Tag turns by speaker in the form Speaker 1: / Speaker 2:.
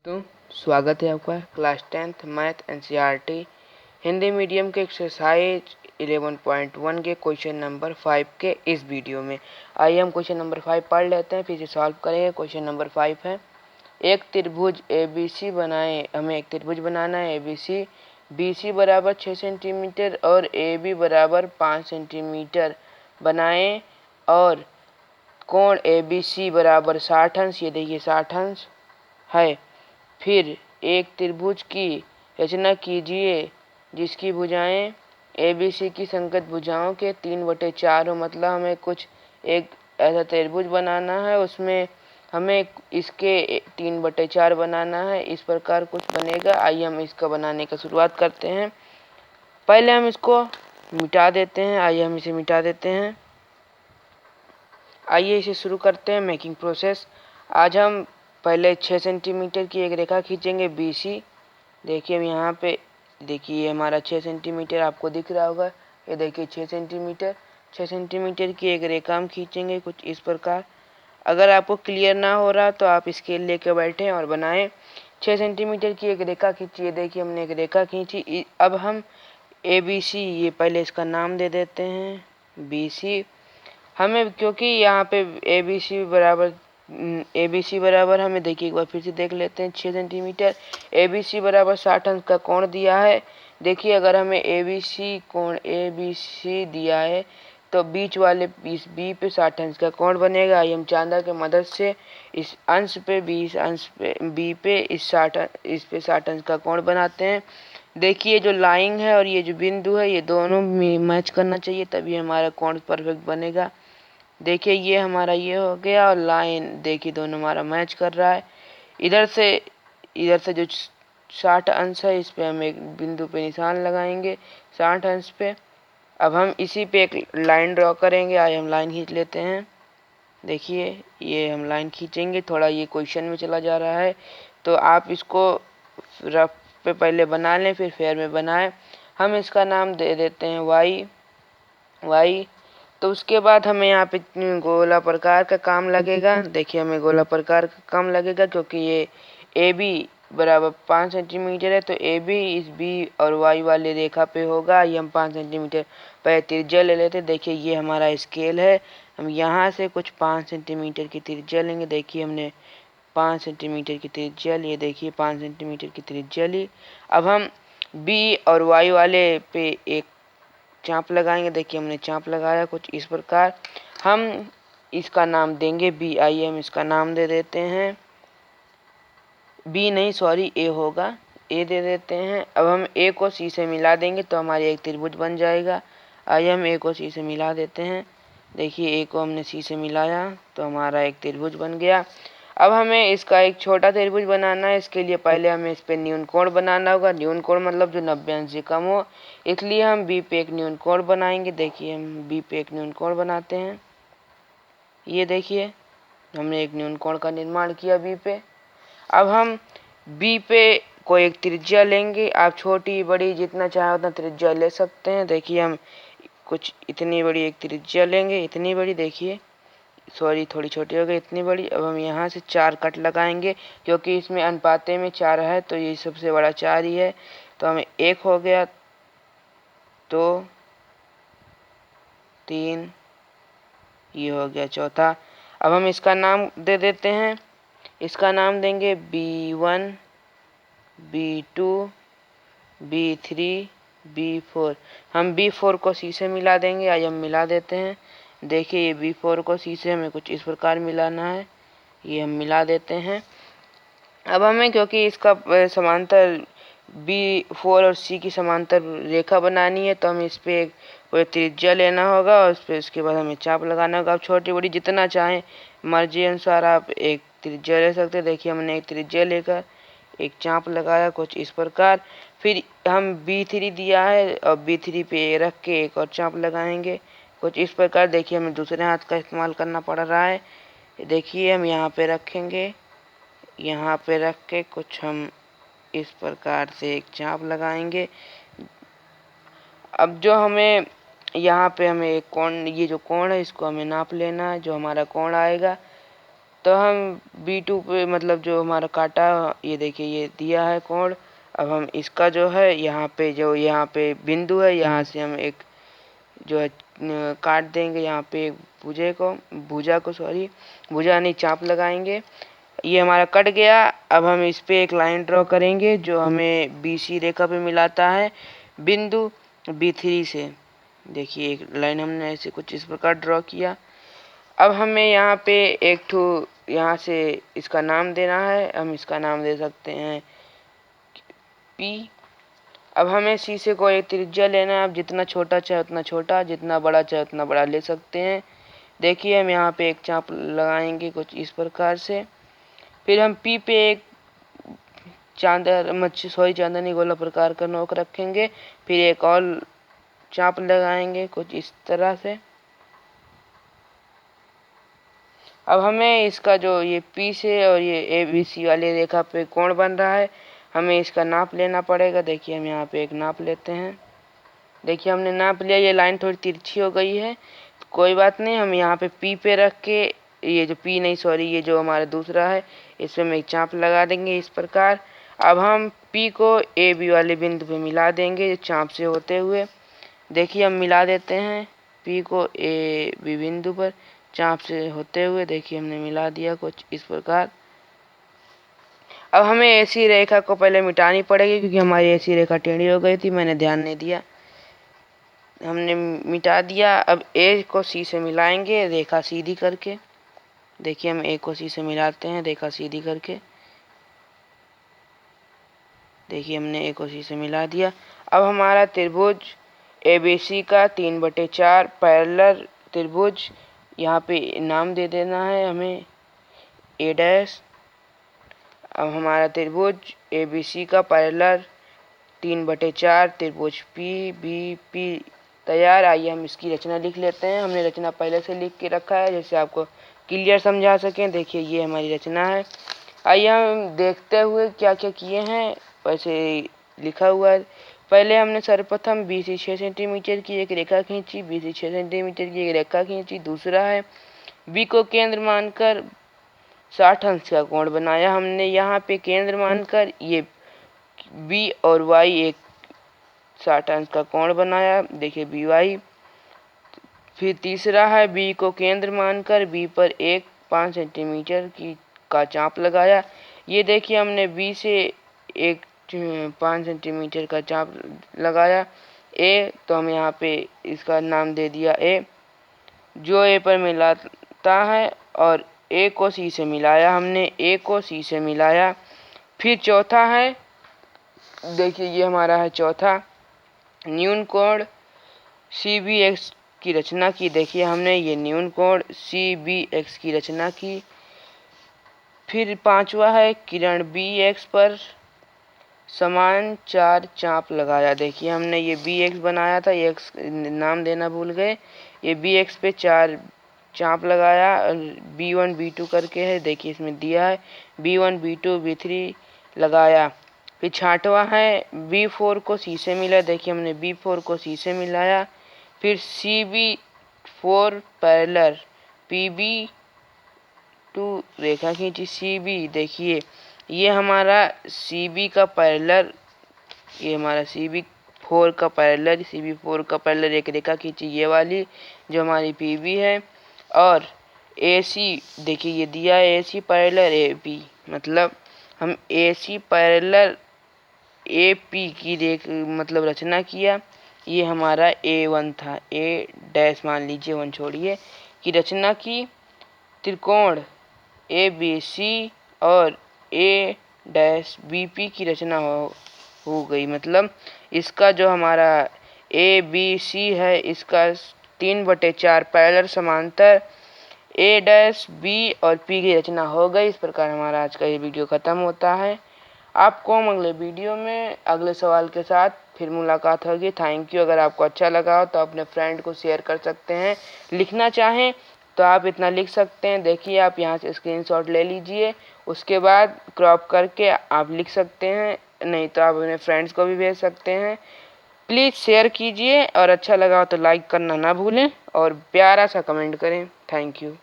Speaker 1: तो स्वागत है आपका class 10th math NCERT Hindi medium के एक्सरसाइज 11.1 के क्वेश्चन नंबर 5 के इस वीडियो में। आइए हम क्वेश्चन नंबर 5 पढ़ लेते हैं, फिर से सॉल्व करेंगे। क्वेश्चन नंबर 5 है, एक त्रिभुज ABC बनाएं। हमें एक त्रिभुज बनाना है ABC। BC बराबर 6 सेंटीमीटर और AB बराबर 5 सेंटीमीटर बनाएं और कोण ABC बराबर 60 अंश, ये देखिए 60 अंश है। फिर एक त्रिभुज की रचना कीजिए जिसकी भुजाएं ABC की संगत भुजाओं के 3/4 हो। मतलब हमें कुछ एक ऐसा त्रिभुज बनाना है, उसमें हमें इसके 3/4 बनाना है। इस प्रकार कुछ बनेगा। आइए हम इसका बनाने का शुरुआत करते हैं। पहले हम इसको मिटा देते हैं। आइए हम इसे मिटा देते हैं। आइए इसे शुरू करते हैं मेकिंग प्रोसेस। आज हम पहले 6 सेंटीमीटर की एक रेखा खींचेंगे BC। देखिए हम यहाँ पे देखिए हमारा 6 सेंटीमीटर आपको दिख रहा होगा। ये देखिए 6 सेंटीमीटर की एक रेखा हम खींचेंगे कुछ इस प्रकार। अगर आपको क्लियर ना हो रहा तो आप स्केल लेकर बैठें और बनाएं। 6 सेंटीमीटर की एक रेखा खींचिए। देखिए हमने एक रेखा खींची। अब हम ABC, ये पहले इसका नाम दे देते हैं BC। हमें क्योंकि यहाँ पे ABC बराबर हमें देखिए एक बार फिर से देख लेते हैं 6 सेंटीमीटर। ABC बराबर 60 अंश का कोण दिया है। देखिए अगर हमें कोण ABC दिया है तो बीच वाले इस B पे 60 अंश का कोण बनेगा। आइए हम चांदा की मदद से इस अंश पे B पे इस पे 60 अंश का कोण बनाते हैं। देखिए जो लाइन है और ये जो बिंदु है, ये दोनों मैच करना चाहिए, तभी हमारा कोण परफेक्ट बनेगा। देखिए ये हमारा ये हो गया और लाइन देखिए दोनों हमारा मैच कर रहा है। इधर से जो 60 अंश है, इस पे हम एक बिंदु पे निशान लगाएंगे 60 अंश पे। अब हम इसी पे एक लाइन ड्रॉ करेंगे। आइए हम लाइन खींच लेते हैं। देखिए ये हम लाइन खींचेंगे। थोड़ा ये क्वेश्चन में चला जा रहा है तो आप इसको रफ पे पहले बना लें, फिर फेयर में बनाएं। हम इसका नाम दे देते हैं y। तो उसके बाद हमें यहाँ पे गोला प्रकार का काम लगेगा। देखिए हमें गोला प्रकार का काम लगेगा क्योंकि ये AB बराबर 5 सेंटीमीटर है, तो AB इस B और Y वाली रेखा पे होगा। ये हम 5 सेंटीमीटर पहले त्रिज्या ले लेते। देखिए ये हमारा स्केल है। हम यहाँ से कुछ 5 सेंटीमीटर की त्रिज्या लेंगे। देखिए हमने 5 सेंटीमीटर की त्रिज्या ली। देखिए 5 सेंटीमीटर की त्रिज्या ली। अब हम B और Y वाले पे एक चाप लगाएंगे। देखिए हमने चाप लगाया कुछ इस प्रकार। हम इसका नाम देंगे B। आइए हम इसका नाम दे देते हैं B नहीं, सॉरी A होगा, A दे देते हैं। अब हम A को C से मिला देंगे तो हमारी एक त्रिभुज बन जाएगा। आइए हम A को C से मिला देते हैं। देखिए A को हमने C से मिलाया तो हमारा एक त्रिभुज बन गया। अब हमें इसका एक छोटा त्रिभुज बनाना है। इसके लिए पहले हमें इस पे न्यून कोण बनाना होगा। न्यून कोण मतलब जो 90 अंश से कम हो, इसलिए हम B पे एक न्यून कोण बनाएंगे। देखिए हम B पे एक न्यून कोण बनाते हैं। ये देखिए हमने एक न्यून कोण का निर्माण किया B पे। अब हम B पे कोई एक त्रिज्या लेंगे। आप छोटी बड़ी जितना चाहे उतना त्रिज्या ले सकते हैं। देखिए हम कुछ इतनी बड़ी एक त्रिज्या लेंगे, इतनी बड़ी, देखिए सॉरी थोड़ी छोटी हो गई, इतनी बड़ी। अब हम यहाँ से 4 कट लगाएंगे क्योंकि इसमें अनुपाते में 4 है तो ये सबसे बड़ा 4 ही है। तो हमें 1 हो गया, 2, 3, ये हो गया चौथा। अब हम इसका नाम दे देते हैं। इसका नाम देंगे B1, B2, B3, B4। हम B4 को C से मिला देंगे। आज हम मिला देते हैं। देखिए ये B4 को C से हमें कुछ इस प्रकार मिलाना है। ये हम मिला देते हैं। अब हमें क्योंकि इसका समांतर B4 और C की समांतर रेखा बनानी है तो हमें इस पे एक त्रिज्या लेना होगा और उस पर उसके बाद हमें चाप लगाना होगा। आप छोटी बड़ी जितना चाहें मर्जी अनुसार आप एक त्रिज्या ले सकते हैं। देखिए हमने एक त्रिज्या लेकर एक चाप लगाया कुछ इस प्रकार। फिर हम B3 दिया है और B3 पे रख के एक और चाप लगाएंगे कुछ इस प्रकार। देखिए हमें दूसरे हाथ का इस्तेमाल करना पड़ रहा है। देखिए हम यहाँ पे रखेंगे, यहाँ पे रख के कुछ हम इस प्रकार से एक चाप लगाएंगे। अब जो हमें यहाँ पे हमें एक कोण, ये जो कोण है इसको हमें नाप लेना है, जो हमारा कोण आएगा। तो हम B2 पे मतलब जो हमारा काटा, ये देखिए ये दिया है कोण। अब हम इसका जो है यहाँ पे बिंदु है, यहाँ से हम एक जो है काट देंगे यहाँ पे भुजा नहीं, चाप लगाएंगे। ये हमारा कट गया। अब हम इस पे एक लाइन ड्रॉ करेंगे जो हमें BC रेखा पे मिलाता है बिंदु B3 से। देखिए एक लाइन हमने ऐसे कुछ इस प्रकार ड्रॉ किया। अब हमें यहाँ पे यहाँ से इसका नाम देना है। हम इसका नाम दे सकते हैं P। अब हमें C से कोई त्रिज्या लेना है। आप जितना छोटा चाहे उतना छोटा, जितना बड़ा चाहे उतना बड़ा ले सकते हैं। देखिए हम यहाँ पे एक चाप लगाएंगे कुछ इस प्रकार से। फिर हम P पे एक चांदनी गोला प्रकार का नोक रखेंगे। फिर एक और चाप लगाएंगे कुछ इस तरह से। अब हमें इसका जो ये P से और ये ABC वाली रेखा पे कोण बन रहा है, हमें इसका नाप लेना पड़ेगा। देखिए हम यहाँ पे एक नाप लेते हैं। देखिए हमने नाप लिया। ये लाइन थोड़ी तिरछी हो गई है, कोई बात नहीं। हम यहाँ पे P पे रख के ये जो हमारा दूसरा है, इसमें हम एक चाप लगा देंगे इस प्रकार। अब हम P को AB वाले बिंदु पे मिला देंगे चाप से होते हुए। देखिए हम मिला देते हैं P को AB बिंदु पर चाप से होते हुए। देखिए हमने मिला दिया कुछ इस प्रकार। अब हमें ऐसी रेखा को पहले मिटानी पड़ेगी क्योंकि हमारी ऐसी रेखा टेढ़ी हो गई थी, मैंने ध्यान नहीं दिया। हमने मिटा दिया। अब A को C से मिलाएंगे रेखा सीधी करके। देखिए हम A को C से मिलाते हैं रेखा सीधी करके। देखिए हमने A को C से मिला दिया। अब हमारा त्रिभुज ABC का 3/4 पैरेलल त्रिभुज, यहाँ पे नाम दे देना है हमें A'। अब हमारा त्रिभुज ABC का पैरेलल 3/4 त्रिभुज PBP तैयार। आइए हम इसकी रचना लिख लेते हैं। हमने रचना पहले से लिख के रखा है जैसे आपको क्लियर समझा सकें। देखिए ये हमारी रचना है। आइए हम देखते हुए क्या क्या किए हैं। वैसे लिखा हुआ है। पहले हमने सर्वप्रथम BC 6 सेंटीमीटर की एक रेखा खींची। BC 6 सेंटीमीटर की एक रेखा खींची। दूसरा है B को केंद्र मानकर 60 अंश का कोण बनाया हमने। यहाँ पे केंद्र मानकर ये B और Y एक 60 अंश का कोण बनाया। देखिए BY। फिर तीसरा है B को केंद्र मानकर B पर एक 5 सेंटीमीटर का चाप लगाया। ये देखिए हमने B से एक 5 सेंटीमीटर का चाप लगाया A, तो हम यहाँ पे इसका नाम दे दिया A, जो A पर मिलाता है। और A को C से मिलाया हमने, A को C से मिलाया। फिर चौथा है, देखिए ये हमारा है चौथा, न्यून कोण CBX की रचना की। देखिए हमने ये न्यून कोण CBX की रचना की। फिर पांचवा है किरण BX पर समान 4 चाप लगाया। देखिए हमने ये BX बनाया था, ये X नाम देना भूल गए। ये BX पे 4 चाप लगाया। B1 B2 करके है, देखिए इसमें दिया है B1 B2 B3 लगाया। फिर छठवां है B4 को C से मिला। देखिए हमने B4 को C से मिलाया। फिर CB4 पैरेलल PB2 रेखा खींची CB। देखिए ये हमारा CB का पैरेलल, ये हमारा CB4 का पैरेलल एक रेखा खींची ये वाली जो हमारी PB है। और AC, देखिए ये दिया है AC पैरेलल AB, मतलब हम AC पैरेलल AP की मतलब रचना किया। ये हमारा A1 था, A' मान लीजिए 1 छोड़िए, की रचना की। त्रिकोण ABC और A'BP की रचना हो गई। मतलब इसका जो हमारा ABC है, इसका 3/4 पैरेलल समांतर A', B और P की रचना हो गई। इस प्रकार हमारा आज का ये वीडियो खत्म होता है। आपको हम अगले वीडियो में अगले सवाल के साथ फिर मुलाकात होगी। Thank you. अगर आपको अच्छा लगा हो तो अपने फ्रेंड को शेयर कर सकते हैं। लिखना चाहें तो आप इतना लिख सकते हैं। देखिए आप यहाँ से स्क्रीनशॉट ले लीजिए, उसके बाद क्रॉप करके आप लिख सकते हैं, नहीं तो आप अपने फ्रेंड्स को भी भेज सकते हैं। प्लीज़ शेयर कीजिए और अच्छा लगा हो तो लाइक करना ना भूलें और प्यारा सा कमेंट करें। Thank you.